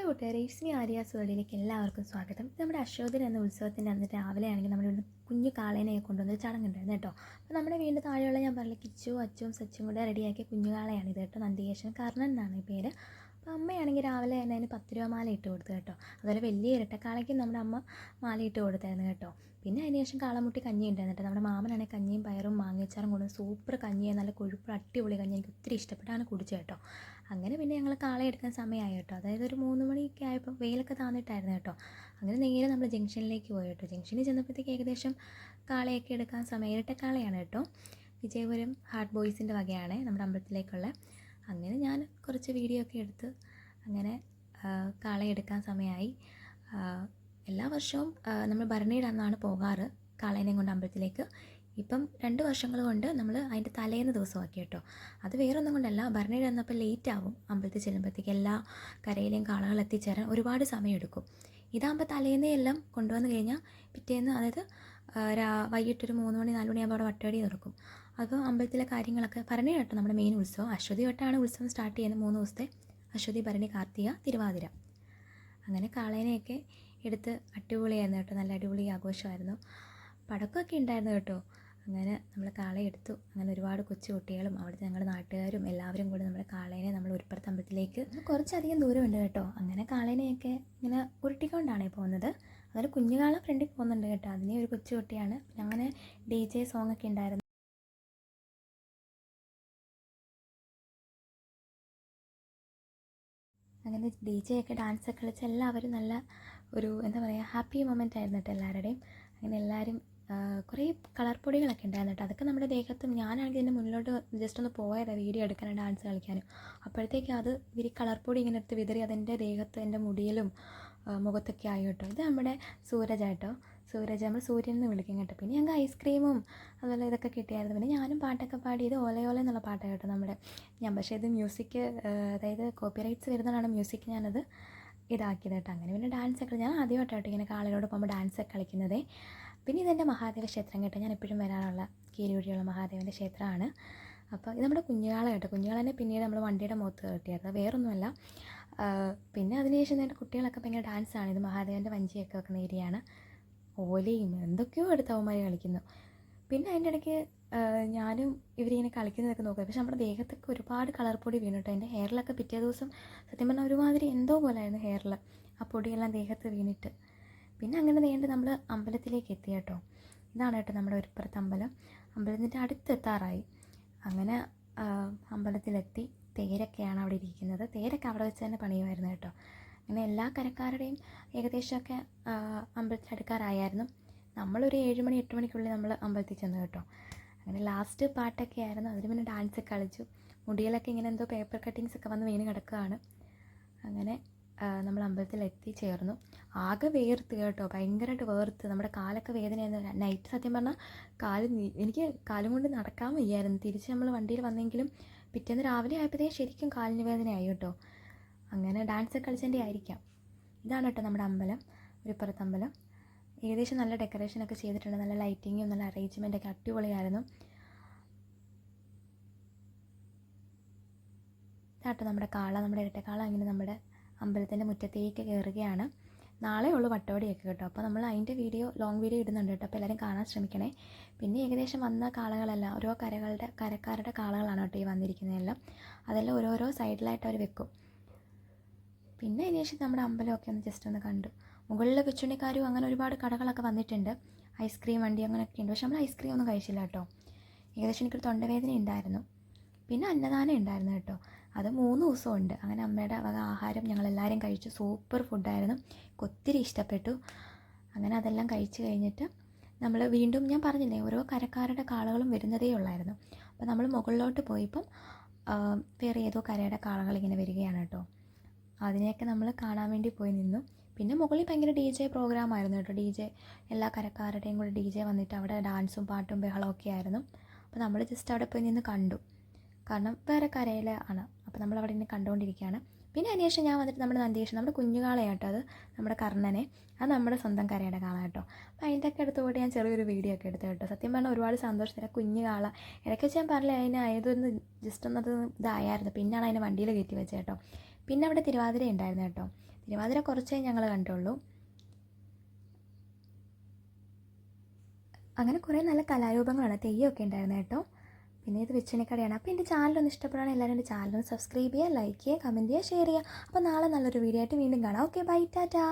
Hello കൂട്ടുകാരെ, it's me Aryas വേൾഡിലേക്ക് എല്ലാവർക്കും സ്വാഗതം. ഇത് നമ്മുടെ അശോകൻ എന്ന ഉത്സവത്തിൻ്റെ അന്ന് രാവിലെ ആണെങ്കിൽ നമ്മുടെ ഇവിടുന്ന് കുഞ്ഞു കാളേനെ കൊണ്ടുവന്നൊരു ചടങ്ങുണ്ടായിരുന്നു കേട്ടോ. അപ്പോൾ നമ്മുടെ വീടിൻ്റെ താഴെയുള്ള ഞാൻ പറഞ്ഞ കിച്ചു അച്ചും സച്ചും കൂടെ റെഡിയാക്കിയ കുഞ്ഞു കാളയാണ് ഇത് കേട്ടോ. നന്ദികേശൻ കർണൻ എന്നാണ് ഈ പേര്. അപ്പോൾ അമ്മയാണെങ്കിൽ രാവിലെ തന്നെ അതിന് 10 രൂപ മാല ഇട്ട് കൊടുത്തു കേട്ടോ. അതുപോലെ വലിയ ഇരട്ടക്കാളയ്ക്കും നമ്മുടെ അമ്മ മാല ഇട്ട് കൊടുത്തായിരുന്നു കേട്ടോ. പിന്നെ അതിന് ശേഷം കാളമുട്ടി കഞ്ഞി ഉണ്ടായിരുന്നു കേട്ടോ. നമ്മുടെ മാമനാണെങ്കിൽ കഞ്ഞിയും പയറും മാങ്ങച്ചാറും കൊണ്ട് സൂപ്പർ കഞ്ഞിയാണ്, നല്ല കൊഴുപ്പ് അടിപൊളി കഞ്ഞി, എനിക്ക് ഒത്തിരി ഇഷ്ടപ്പെട്ടാണ് കുടിച്ചത് കേട്ടോ. അങ്ങനെ പിന്നെ ഞങ്ങൾ കാളയെ എടുക്കാൻ സമയമായി കേട്ടോ. അതായത് ഒരു 3 മണിയൊക്കെ ആയപ്പോൾ വെയിലൊക്കെ താന്നിട്ടായിരുന്നു കേട്ടോ. അങ്ങനെ നേരെ നമ്മൾ ജംഗ്ഷനിലേക്ക് പോയി കേട്ടോ. ജംഗ്ഷനിൽ ചെന്നപ്പോഴത്തേക്ക് ഏകദേശം കാളയൊക്കെ എടുക്കാൻ സമയം, ഇരട്ടക്കാളയാണ് കേട്ടോ. വിജയപുരം ഹാർട്ട് ബോയ്സിൻ്റെ വകയാണ് നമ്മുടെ അമ്പലത്തിലേക്കുള്ള. അങ്ങനെ ഞാൻ കുറച്ച് വീഡിയോ ഒക്കെ എടുത്ത് അങ്ങനെ കാളയെ എടുക്കാൻ സമയമായി. എല്ലാ വർഷവും നമ്മൾ ഭരണിയുടെ അന്നാണ് പോകാറ് കാളേനെയും കൊണ്ട് അമ്പലത്തിലേക്ക്. ഇപ്പം 2 വർഷങ്ങൾ കൊണ്ട് നമ്മൾ അതിൻ്റെ തലേന്ന് ദിവസമാക്കി കേട്ടോ. അത് വേറൊന്നും കൊണ്ടല്ല, ഭരണിയുടെ അന്നപ്പോൾ ലേറ്റ് ആവും അമ്പലത്തിൽ ചെല്ലുമ്പോഴത്തേക്ക്. എല്ലാ കരയിലെയും കാളകൾ എത്തിച്ചേരാൻ ഒരുപാട് സമയമെടുക്കും. ഇതാകുമ്പോൾ തലേന്നേ എല്ലാം കൊണ്ടുവന്ന് കഴിഞ്ഞാൽ പിറ്റേന്ന്, അതായത് വൈകിട്ടൊരു 3 മണി 4 മണിയാകുമ്പോൾ അവിടെ വട്ടവടി തുറക്കും. അപ്പോൾ അമ്പലത്തിലെ കാര്യങ്ങളൊക്കെ ഭരണി കേട്ടോ. നമ്മുടെ മെയിൻ ഉത്സവം അശ്വതി വട്ടമാണ് ഉത്സവം സ്റ്റാർട്ട് ചെയ്യുന്നത്. 3 ദിവസത്തെ അശ്വതി, ഭരണി, കാർത്തിക, തിരുവാതിര. അങ്ങനെ കാളേനെയൊക്കെ എടുത്ത് അടിപൊളിയായിരുന്നു കേട്ടോ. നല്ല അടിപൊളി ആഘോഷമായിരുന്നു. പടക്കമൊക്കെ ഉണ്ടായിരുന്നു കേട്ടോ. അങ്ങനെ നമ്മൾ കാളയെ എടുത്തു. അങ്ങനെ ഒരുപാട് കൊച്ചു കുട്ടികളും അവിടുത്തെ ഞങ്ങളുടെ നാട്ടുകാരും എല്ലാവരും കൂടി നമ്മുടെ കാളേനെ നമ്മൾ ഉരുപ്പുറത്ത് അമ്പലത്തിലേക്ക് കുറച്ചധികം ദൂരമുണ്ട് കേട്ടോ. അങ്ങനെ കാളേനെയൊക്കെ ഇങ്ങനെ ഉരുട്ടിക്കൊണ്ടാണ് പോകുന്നത്. അതുപോലെ കുഞ്ഞു കാള ഫ്രണ്ടിൽ പോകുന്നുണ്ട് കേട്ടോ. അതിനെ ഒരു കൊച്ചു കുട്ടിയാണ്. അങ്ങനെ DJ സോങ്ങൊക്കെ ഉണ്ടായിരുന്നു. അങ്ങനെ DJ ഒക്കെ ഡാൻസൊക്കെ കളിച്ച് എല്ലാവരും നല്ല ഒരു എന്താ പറയുക ഹാപ്പി മൊമെൻ്റ് ആയിരുന്നു കേട്ടോ എല്ലാവരുടെയും. അങ്ങനെ എല്ലാവരും കുറേ കളർ പൊടികളൊക്കെ ഉണ്ടായിരുന്നു കേട്ടോ. അതൊക്കെ നമ്മുടെ ദേഹത്തും, ഞാനാണെങ്കിൽ ഇതിൻ്റെ മുന്നിലോട്ട് ജസ്റ്റ് ഒന്ന് പോയതാണ് വീഡിയോ എടുക്കാനും ഡാൻസ് കളിക്കാനും. അപ്പോഴത്തേക്ക് അത് കളർ പൊടി ഇങ്ങനെ എടുത്ത് വിതറി അതെൻ്റെ ദേഹത്ത്, എൻ്റെ മുടിയിലും മുഖത്തൊക്കെ ആയി കേട്ടോ. ഇത് നമ്മുടെ സൂരജ് കേട്ടോ. സൂരജ് നമ്മൾ സൂര്യൻ എന്ന് വിളിക്കും കേട്ടോ. പിന്നെ ഞങ്ങൾക്ക് ഐസ്ക്രീമും അതുപോലെ ഇതൊക്കെ കിട്ടിയായിരുന്നു. പിന്നെ ഞാനും പാട്ടൊക്കെ പാടി. ഇത് ഓലയോല എന്നുള്ള പാട്ടാണ് കേട്ടോ നമ്മുടെ പക്ഷേ ഇത് മ്യൂസിക്, അതായത് കോപ്പിറൈറ്റ്സ് വരുന്നതാണ് മ്യൂസിക് ഞാനത് ഇതാക്കിയത് കേട്ടോ. അങ്ങനെ പിന്നെ ഡാൻസൊക്കെ ഞാൻ ആദ്യമായിട്ടോ ഇങ്ങനെ കാളയോട് പോകുമ്പോൾ ഡാൻസൊക്കെ കളിക്കുന്നതേ. പിന്നെ ഇതെൻ്റെ മഹാദേവ ക്ഷേത്രം കേട്ടോ. ഞാൻ എപ്പോഴും വരാറുള്ള കീരുവഴിയുള്ള മഹാദേവൻ്റെ ക്ഷേത്രമാണ്. അപ്പോൾ ഇത് നമ്മുടെ കുഞ്ഞുകാള കേട്ടോ. കുഞ്ഞുകാളനെ പിന്നീട് നമ്മൾ വണ്ടിയുടെ മുഖത്ത് കെട്ടിയായിരുന്നു, വേറൊന്നുമല്ല. പിന്നെ അതിനുശേഷം എൻ്റെ കുട്ടികളൊക്കെ ഭയങ്കര ഡാൻസാണ്. ഇത് മഹാദേവൻ്റെ വഞ്ചിയൊക്കെ വെക്കുന്ന ഏരിയയാണ്. ഓലയും എന്തൊക്കെയോ എടുത്ത് അവന്മാർ കളിക്കുന്നു. പിന്നെ അതിൻ്റെ ഇടയ്ക്ക് ഞാനും ഇവരിങ്ങനെ കളിക്കുന്നതൊക്കെ നോക്കുക. പക്ഷെ നമ്മുടെ ദേഹത്തൊക്കെ ഒരുപാട് കളർ പൊടി വീണു കേട്ടോ. എൻ്റെ ഹെയറിലൊക്കെ പിറ്റേ ദിവസം സത്യം പറഞ്ഞാൽ ഒരുമാതിരി എന്തോ പോലെയായിരുന്നു ഹെയറിൽ, ആ പൊടിയെല്ലാം ദേഹത്ത് വീണിട്ട്. പിന്നെ അങ്ങനെ നീണ്ട് നമ്മൾ അമ്പലത്തിലേക്ക് എത്തി കേട്ടോ. ഇതാണ് കേട്ടോ നമ്മുടെ ഉരുപ്പുറത്ത് അമ്പലം. അമ്പലത്തിൻ്റെ അടുത്തെത്താറായി. അങ്ങനെ അമ്പലത്തിലെത്തി. തേരൊക്കെയാണ് അവിടെ ഇരിക്കുന്നത്. തേരൊക്കെ അവിടെ വെച്ച് തന്നെ പണിയുമായിരുന്നു കേട്ടോ. അങ്ങനെ എല്ലാ കരക്കാരുടെയും ഏകദേശമൊക്കെ അമ്പലത്തിൽ അടുക്കാറായിരുന്നു. നമ്മളൊരു 7 മണി 8 മണിക്കുള്ളിൽ നമ്മൾ അമ്പലത്തിൽ ചെന്നു കേട്ടോ. അങ്ങനെ ലാസ്റ്റ് പാട്ടൊക്കെ ആയിരുന്നു. അതിന് പിന്നെ ഡാൻസൊക്കെ കളിച്ചു. മുടിയിലൊക്കെ ഇങ്ങനെ എന്തോ പേപ്പർ കട്ടിങ്സൊക്കെ വന്ന് വീണ് കിടക്കുകയാണ്. അങ്ങനെ നമ്മൾ അമ്പലത്തിൽ എത്തിച്ചേർന്നു. ആകെ വേർത്ത് കേട്ടോ, ഭയങ്കരമായിട്ട് വേർത്ത്. നമ്മുടെ കാലൊക്കെ വേദനയായിരുന്നു. നൈറ്റ് സത്യം പറഞ്ഞാൽ എനിക്ക് കാലും കൊണ്ട് നടക്കാൻ വയ്യായിരുന്നു. തിരിച്ച് നമ്മൾ വണ്ടിയിൽ വന്നെങ്കിലും പിറ്റേന്ന് രാവിലെ ആയപ്പോഴത്തേക്കും ശരിക്കും കാലിന് വേദനയായി കേട്ടോ. അങ്ങനെ ഡാൻസൊക്കെ കളിച്ചതിൻ്റെ ആയിരിക്കാം. ഇതാണ് കേട്ടോ നമ്മുടെ അമ്പലം, ഉരുപ്പുറത്ത് അമ്പലം. ഏകദേശം നല്ല ഡെക്കറേഷനൊക്കെ ചെയ്തിട്ടുണ്ട്. നല്ല ലൈറ്റിങ്ങും നല്ല അറേഞ്ച്മെൻറ്റൊക്കെ അടിപൊളിയായിരുന്നു. ഇതാട്ടോ നമ്മുടെ കാള, നമ്മുടെ ഇരട്ടക്കാള അങ്ങനെ നമ്മുടെ അമ്പലത്തിൻ്റെ മുറ്റത്തേക്ക് കയറുകയാണ്. നാളെ ഉള്ളൂ വട്ടവടിയൊക്കെ കേട്ടോ. അപ്പോൾ നമ്മൾ അതിൻ്റെ ലോങ് വീഡിയോ ഇടുന്നുണ്ട് കേട്ടോ. അപ്പോൾ എല്ലാവരും കാണാൻ ശ്രമിക്കണേ. പിന്നെ ഏകദേശം വന്ന കാളകളെല്ലാം ഓരോ കരക്കാരുടെ കാളകളാണ് കേട്ടോ ഈ വന്നിരിക്കുന്നതെല്ലാം. അതെല്ലാം ഓരോരോ സൈഡിലായിട്ട് അവർ വെക്കും. പിന്നെ അതിനുശേഷം നമ്മുടെ അമ്പലമൊക്കെ ഒന്ന് ജസ്റ്റ് ഒന്ന് കണ്ടു. മുകളിൽ കൊച്ചുണ്ണിക്കാരും അങ്ങനെ ഒരുപാട് കടകളൊക്കെ വന്നിട്ടുണ്ട്. ഐസ്ക്രീം വണ്ടി അങ്ങനെയൊക്കെ ഉണ്ട്. പക്ഷെ നമ്മൾ ഐസ്ക്രീം ഒന്നും കഴിച്ചില്ല കേട്ടോ. ഏകദേശം എനിക്കൊരു തൊണ്ടവേദന ഉണ്ടായിരുന്നു. പിന്നെ അന്നദാനം ഉണ്ടായിരുന്നു കേട്ടോ. അത് 3 ദിവസമുണ്ട്. അങ്ങനെ അമ്മയുടെ വക ആഹാരം ഞങ്ങളെല്ലാവരും കഴിച്ചു. സൂപ്പർ ഫുഡായിരുന്നു, ഒത്തിരി ഇഷ്ടപ്പെട്ടു. അങ്ങനെ അതെല്ലാം കഴിച്ച് കഴിഞ്ഞിട്ട് നമ്മൾ വീണ്ടും, ഞാൻ പറഞ്ഞില്ലേ ഓരോ കരക്കാരുടെ കാളകളും വരുന്നതേ ഉള്ളായിരുന്നു. അപ്പോൾ നമ്മൾ മുകളിലോട്ട് പോയപ്പം വേറെ ഏതോ കരയുടെ കാളകൾ ഇങ്ങനെ വരികയാണ് കേട്ടോ. അതിനെയൊക്കെ നമ്മൾ കാണാൻ വേണ്ടി പോയി നിന്നു. പിന്നെ മുകളിൽ ഭയങ്കര DJ പ്രോഗ്രാമായിരുന്നു കേട്ടോ. DJ എല്ലാ കരക്കാരുടെയും കൂടെ DJ വന്നിട്ട് അവിടെ ഡാൻസും പാട്ടും ബഹളമൊക്കെ ആയിരുന്നു. അപ്പോൾ നമ്മൾ ജസ്റ്റ് അവിടെ പോയി നിന്ന് കണ്ടു. കാരണം വേറെ കരയിലാണ്. അപ്പോൾ നമ്മൾ അവിടെ ഇങ്ങനെ കണ്ടുകൊണ്ടിരിക്കുകയാണ്. പിന്നെ അതിനുശേഷം ഞാൻ വന്നിട്ട് നമ്മുടെ നന്ദികേശൻ, നമ്മുടെ കുഞ്ഞുകാളയാട്ടോ, അത് നമ്മുടെ കർണനെ, അത് നമ്മുടെ സ്വന്തം കരയുടെ കാള കേട്ടോ. അപ്പോൾ അതിൻ്റെ ഒക്കെ അടുത്തുകൂടി ഞാൻ ചെറിയൊരു വീഡിയോ ഒക്കെ എടുത്തു കേട്ടോ. സത്യം പറഞ്ഞാൽ ഒരുപാട് സന്തോഷത്തില്ല. കുഞ്ഞു കാള ഇടയ്ക്ക് വെച്ച് ഞാൻ പറഞ്ഞില്ല, അതിന് ആയതൊന്ന് ജസ്റ്റ് ഒന്നത് ഇതായിരുന്നു. പിന്നെയാണ് അതിനെ വണ്ടിയിൽ കയറ്റി വെച്ചത് കേട്ടോ. പിന്നെ അവിടെ തിരുവാതിര ഉണ്ടായിരുന്നു കേട്ടോ. തിരുവാതിര കുറച്ചേ ഞങ്ങൾ കണ്ടുള്ളൂ. അങ്ങനെ കുറേ നല്ല കലാരൂപങ്ങളാണ്, തെയ്യമൊക്കെ ഉണ്ടായിരുന്നു കേട്ടോ. പിന്നെ ഇത് വെച്ചിനിക്കടയാണ്. അപ്പോൾ എൻ്റെ ചാനലൊന്ന് ഇഷ്ടപ്പെടുകയാണെങ്കിൽ എല്ലാവരും എൻ്റെ ചാനലൊന്ന് സബ്സ്ക്രൈബ് ചെയ്യുക, ലൈക്ക് ചെയ്യുക, കമൻറ്റ് ചെയ്യുക, ഷെയർ ചെയ്യുക. അപ്പോൾ നാളെ നല്ലൊരു വീഡിയോ ആയിട്ട് വീണ്ടും കാണാം. Okay, bye, Tata.